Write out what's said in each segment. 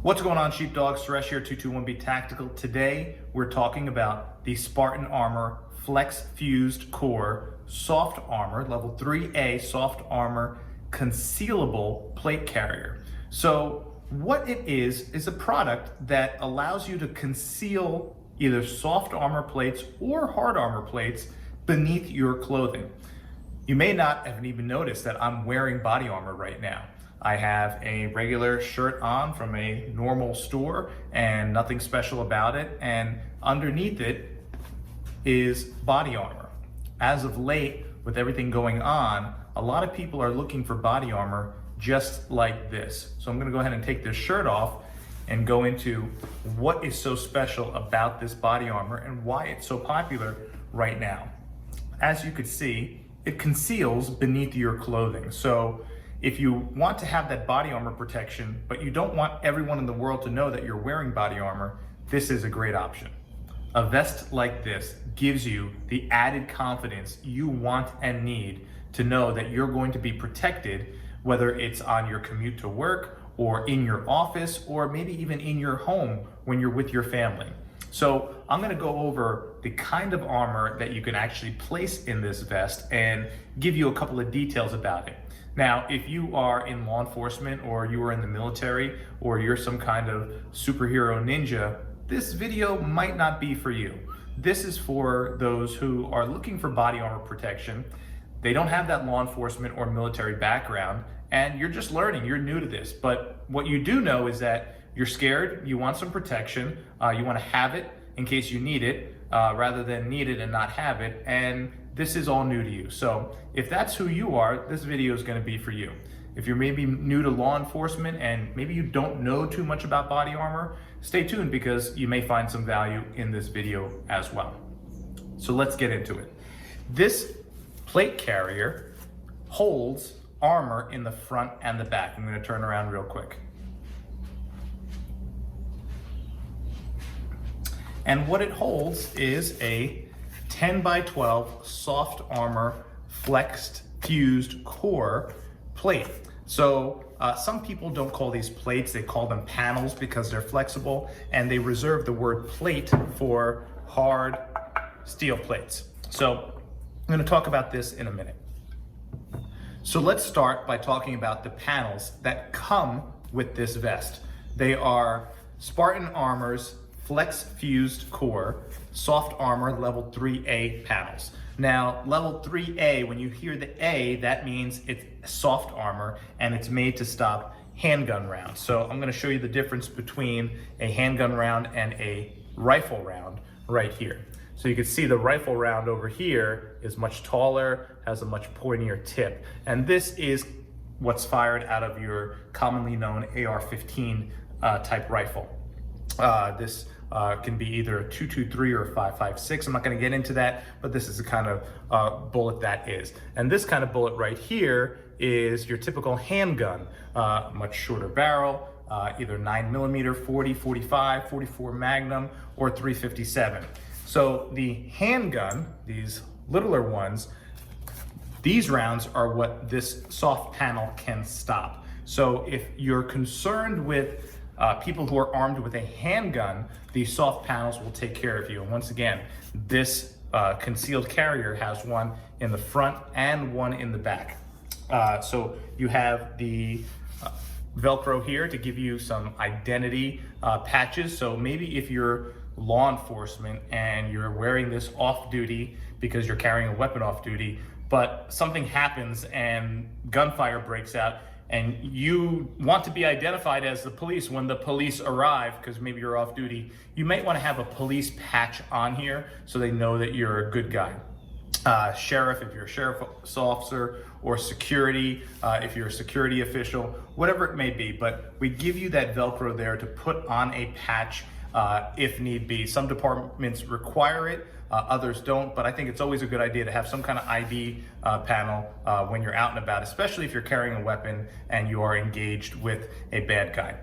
What's going on, sheepdogs? Suresh here, 221B Tactical. Today, we're talking about the Spartan Armor Flex Fused Core Soft Armor, Level 3A Soft Armor Concealable Plate Carrier. So what it is a product that allows you to conceal either soft armor plates or hard armor plates beneath your clothing. You may not have even noticed that I'm wearing body armor right now. I have a regular shirt on from a normal store and nothing special about it, and underneath it is body armor. As of late, with everything going on, a lot of people are looking for body armor just like this. So I'm gonna go ahead and take this shirt off and go into what is so special about this body armor and why it's so popular right now. As you could see, it conceals beneath your clothing. So if you want to have that body armor protection, but you don't want everyone in the world to know that you're wearing body armor, this is a great option. A vest like this gives you the added confidence you want and need to know that you're going to be protected, whether it's on your commute to work or in your office, or maybe even in your home when you're with your family. So I'm gonna go over the kind of armor that you can actually place in this vest and give you a couple of details about it. Now, if you are in law enforcement or you are in the military or you're some kind of superhero ninja, this video might not be for you. This is for those who are looking for body armor protection. They don't have that law enforcement or military background, and you're just learning, you're new to this. But what you do know is that you're scared, you want some protection, you want to have it in case you need it, rather than need it and not have it, and this is all new to you. So if that's who you are, this video is going to be for you. If you're maybe new to law enforcement and maybe you don't know too much about body armor, stay tuned because you may find some value in this video as well. So let's get into it. This plate carrier holds armor in the front and the back. I'm going to turn around real quick. And what it holds is a 10 by 12 soft armor flexed fused core plate. So some people don't call these plates, they call them panels because they're flexible, and they reserve the word plate for hard steel plates. So I'm going to talk about this in a minute. So let's start by talking about the panels that come with this vest. They are Spartan Armor's Flex Fused Core Soft Armor Level 3A panels. Now, Level 3A, when you hear the A, that means it's soft armor and it's made to stop handgun rounds. So I'm going to show you the difference between a handgun round and a rifle round right here. So you can see the rifle round over here is much taller, has a much pointier tip, and this is what's fired out of your commonly known AR-15 type rifle. This can be either a 223 or a 5.56. I'm not going to get into that, but this is the kind of bullet that is. And this kind of bullet right here is your typical handgun, much shorter barrel, either 9mm, 40, 45, 44 Magnum, or 357. So the handgun, these littler ones, these rounds are what this soft panel can stop. So if you're concerned with people who are armed with a handgun, these soft panels will take care of you. And once again, this concealed carrier has one in the front and one in the back. So you have the Velcro here to give you some identity patches. So maybe if you're law enforcement and you're wearing this off duty because you're carrying a weapon off duty, but something happens and gunfire breaks out, and you want to be identified as the police when the police arrive because maybe you're off duty, you might want to have a police patch on here so they know that you're a good guy. Sheriff, if you're a sheriff's officer, or security, if you're a security official, whatever it may be, but we give you that Velcro there to put on a patch if need be. Some departments require it, others don't, but I think it's always a good idea to have some kind of ID panel when you're out and about, especially if you're carrying a weapon and you are engaged with a bad guy.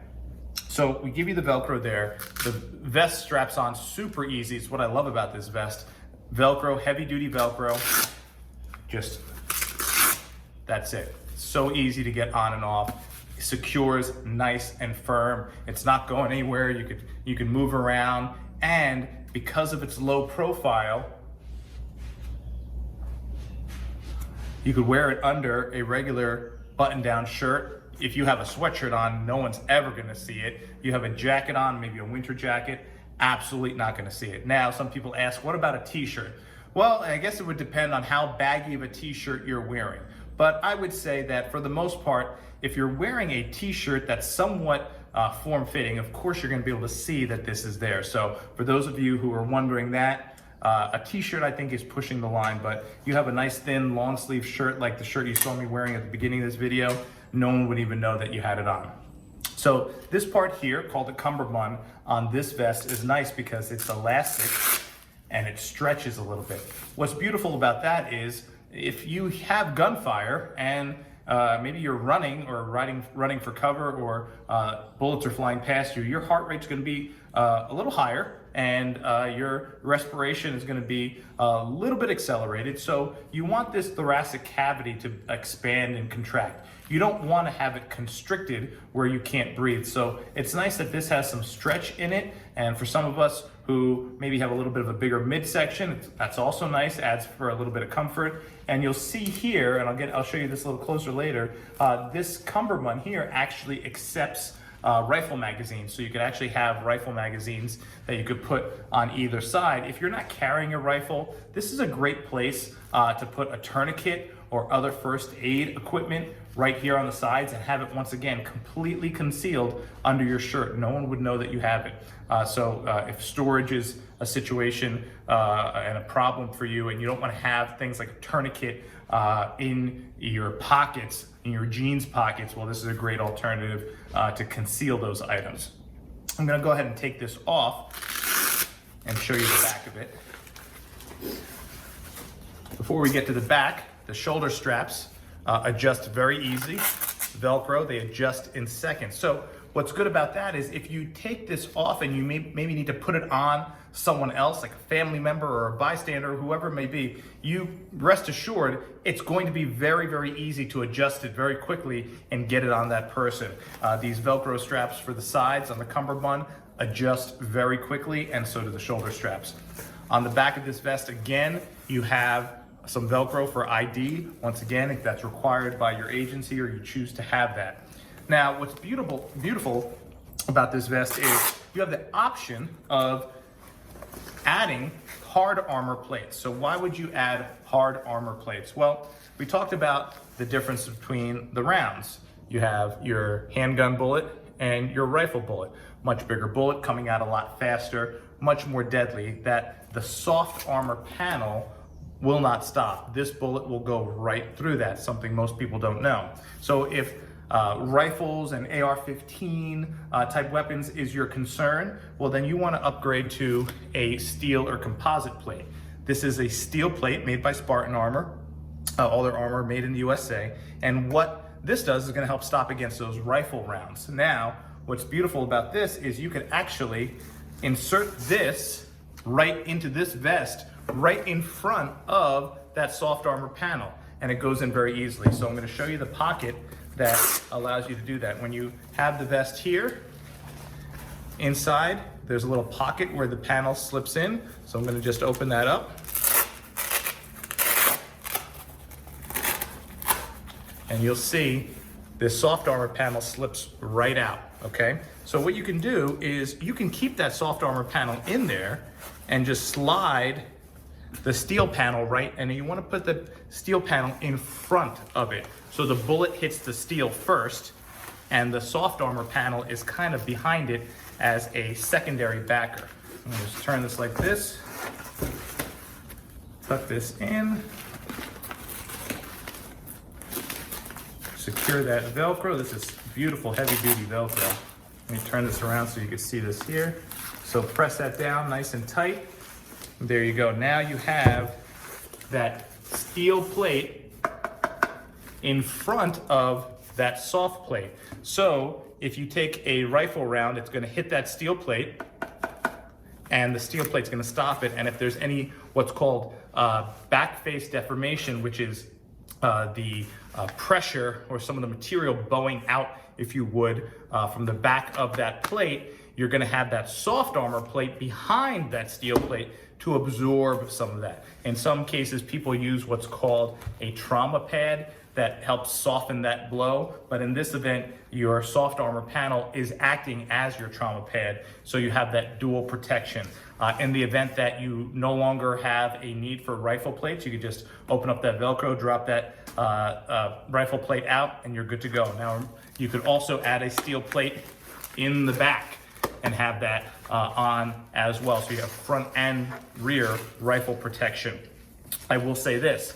So we give you the Velcro there. The vest straps on super easy. It's what I love about this vest. Velcro, heavy duty Velcro, just, that's it. So easy to get on and off. secures nice and firm. It's not going anywhere. You can move around, and because of its low profile, you could wear it under a regular button-down shirt. If you have a sweatshirt on, no one's ever gonna see it. You have a jacket on, maybe a winter jacket, absolutely not gonna see it. Now, some people ask, what about a t-shirt? Well, I guess it would depend on how baggy of a t-shirt you're wearing. But I would say that for the most part, if you're wearing a t-shirt that's somewhat form-fitting, of course you're gonna be able to see that this is there. So for those of you who are wondering that, a t-shirt I think is pushing the line, but you have a nice thin long sleeve shirt like the shirt you saw me wearing at the beginning of this video, no one would even know that you had it on. So this part here, called the cummerbund on this vest, is nice because it's elastic and it stretches a little bit. What's beautiful about that is if you have gunfire and maybe you're running or running for cover, or bullets are flying past you, your heart rate's gonna be a little higher, and your respiration is going to be a little bit accelerated. So you want this thoracic cavity to expand and contract. You don't want to have it constricted where you can't breathe. So it's nice that this has some stretch in it. And for some of us who maybe have a little bit of a bigger midsection, that's also nice, adds for a little bit of comfort. And you'll see here, and I'll show you this a little closer later, this cummerbund here actually accepts rifle magazines. So you could actually have rifle magazines that you could put on either side. If you're not carrying a rifle, this is a great place to put a tourniquet or other first aid equipment right here on the sides, and have it once again completely concealed under your shirt. No one would know that you have it. So if storage is a situation and a problem for you, and you don't want to have things like a tourniquet in your pockets, in your jeans pockets, well, this is a great alternative to conceal those items. I'm gonna go ahead and take this off and show you the back of it. Before we get to the back, the shoulder straps adjust very easy. Velcro, they adjust in seconds. So what's good about that is if you take this off and you maybe need to put it on someone else, like a family member or a bystander, whoever it may be, you rest assured it's going to be very, very easy to adjust it very quickly and get it on that person. These Velcro straps for the sides on the cummerbund adjust very quickly, and so do the shoulder straps. On the back of this vest, again, you have some Velcro for ID. Once again, if that's required by your agency or you choose to have that. Now, what's beautiful about this vest is you have the option of adding hard armor plates. So why would you add hard armor plates? Well, we talked about the difference between the rounds. You have your handgun bullet and your rifle bullet. Much bigger bullet, coming out a lot faster, much more deadly. That the soft armor panel will not stop. This bullet will go right through that, something most people don't know. So if rifles and AR-15 type weapons is your concern, well then you want to upgrade to a steel or composite plate. This is a steel plate made by Spartan armor, all their armor made in the USA, and what this does is going to help stop against those rifle rounds. Now, what's beautiful about this is you can actually insert this right into this vest, right in front of that soft armor panel, and it goes in very easily. So I'm going to show you the pocket that allows you to do that. When you have the vest here, inside there's a little pocket where the panel slips in. So I'm going to just open that up. And you'll see this soft armor panel slips right out, okay? So what you can do is you can keep that soft armor panel in there and just slide the steel panel right, and you want to put the steel panel in front of it. So the bullet hits the steel first, and the soft armor panel is kind of behind it as a secondary backer. I'm going to just turn this like this, tuck this in, secure that Velcro. This is beautiful heavy duty Velcro. Let me turn this around so you can see this here. So press that down nice and tight. There you go. Now you have that steel plate in front of that soft plate. So if you take a rifle round, it's going to hit that steel plate, and the steel plate's going to stop it. And if there's any what's called back face deformation, which is the pressure or some of the material bowing out if you would, from the back of that plate, you're gonna have that soft armor plate behind that steel plate to absorb some of that. In some cases, people use what's called a trauma pad that helps soften that blow. But in this event, your soft armor panel is acting as your trauma pad. So you have that dual protection. In the event that you no longer have a need for rifle plates, you could just open up that Velcro, drop that rifle plate out, and you're good to go. Now, you could also add a steel plate in the back and have that on as well. So you have front and rear rifle protection. I will say this,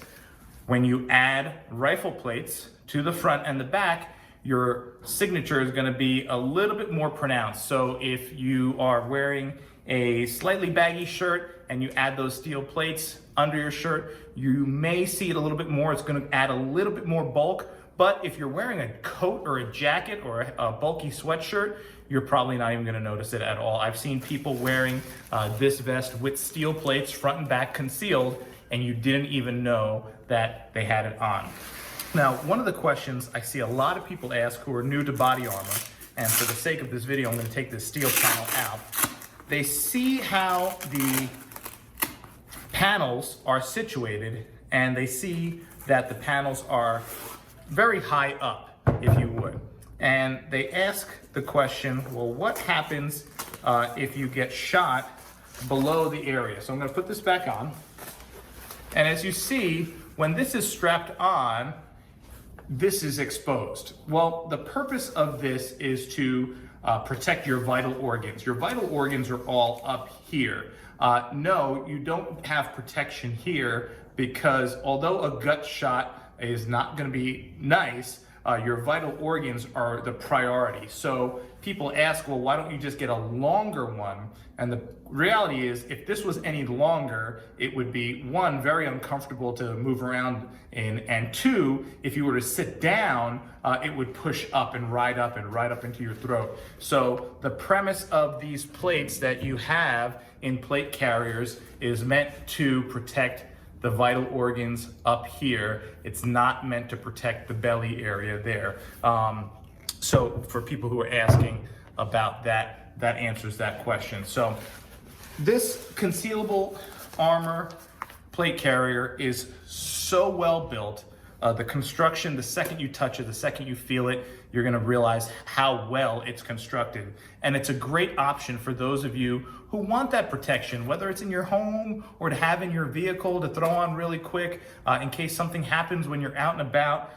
when you add rifle plates to the front and the back, your signature is gonna be a little bit more pronounced. So if you are wearing a slightly baggy shirt and you add those steel plates under your shirt, you may see it a little bit more. It's gonna add a little bit more bulk. But if you're wearing a coat or a jacket or a bulky sweatshirt, you're probably not even gonna notice it at all. I've seen people wearing this vest with steel plates front and back concealed, and you didn't even know that they had it on. Now, one of the questions I see a lot of people ask who are new to body armor, and for the sake of this video, I'm gonna take this steel panel out. They see how the panels are situated, and they see that the panels are very high up, if you would. And they ask the question, well, what happens if you get shot below the area? So I'm gonna put this back on. And as you see, when this is strapped on, this is exposed. Well, the purpose of this is to protect your vital organs. Your vital organs are all up here. No, you don't have protection here because although a gut shot is not gonna be nice, your vital organs are the priority. So people ask, well, why don't you just get a longer one? And the reality is, if this was any longer, it would be, one, very uncomfortable to move around in, and two, if you were to sit down, it would push up and ride up into your throat. So the premise of these plates that you have in plate carriers is meant to protect the vital organs up here. It's not meant to protect the belly area there. So for people who are asking about that, that answers that question. So this concealable armor plate carrier is so well built. The construction, the second you touch it, the second you feel it, you're gonna realize how well it's constructed. And it's a great option for those of you who want that protection, whether it's in your home or to have in your vehicle to throw on really quick in case something happens when you're out and about.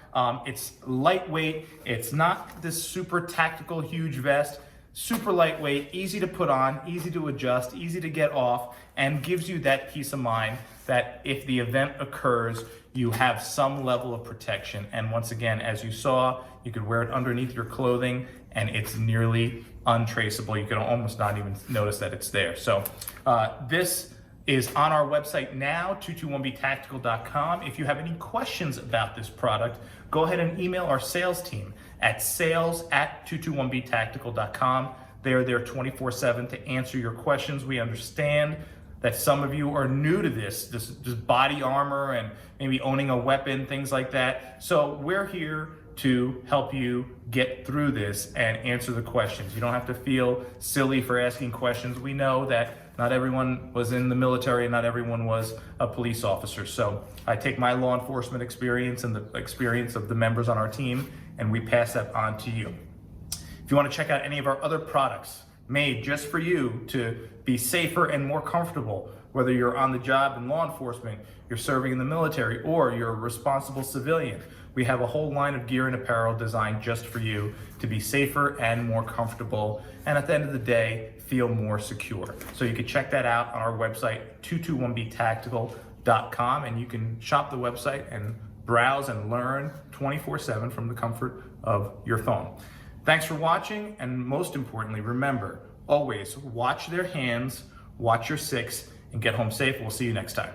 It's lightweight, it's not this super tactical, huge vest. Super lightweight, easy to put on, easy to adjust, easy to get off, and gives you that peace of mind that if the event occurs, you have some level of protection. And once again, as you saw, you could wear it underneath your clothing and it's nearly untraceable. You can almost not even notice that it's there. So this is on our website now, 221btactical.com. If you have any questions about this product, go ahead and email our sales team at sales@221btactical.com. They are there 24/7 to answer your questions. We understand that some of you are new to this body armor and maybe owning a weapon, things like that. So we're here to help you get through this and answer the questions. You don't have to feel silly for asking questions. We know that not everyone was in the military and not everyone was a police officer. So I take my law enforcement experience and the experience of the members on our team and we pass that on to you. If you want to check out any of our other products made just for you to be safer and more comfortable, whether you're on the job in law enforcement, you're serving in the military, or you're a responsible civilian, we have a whole line of gear and apparel designed just for you to be safer and more comfortable, and at the end of the day, feel more secure. So you can check that out on our website, 221btactical.com, and you can shop the website and browse and learn 24/7 from the comfort of your phone. Thanks for watching, and most importantly, remember, always watch their hands, watch your six, and get home safe. We'll see you next time.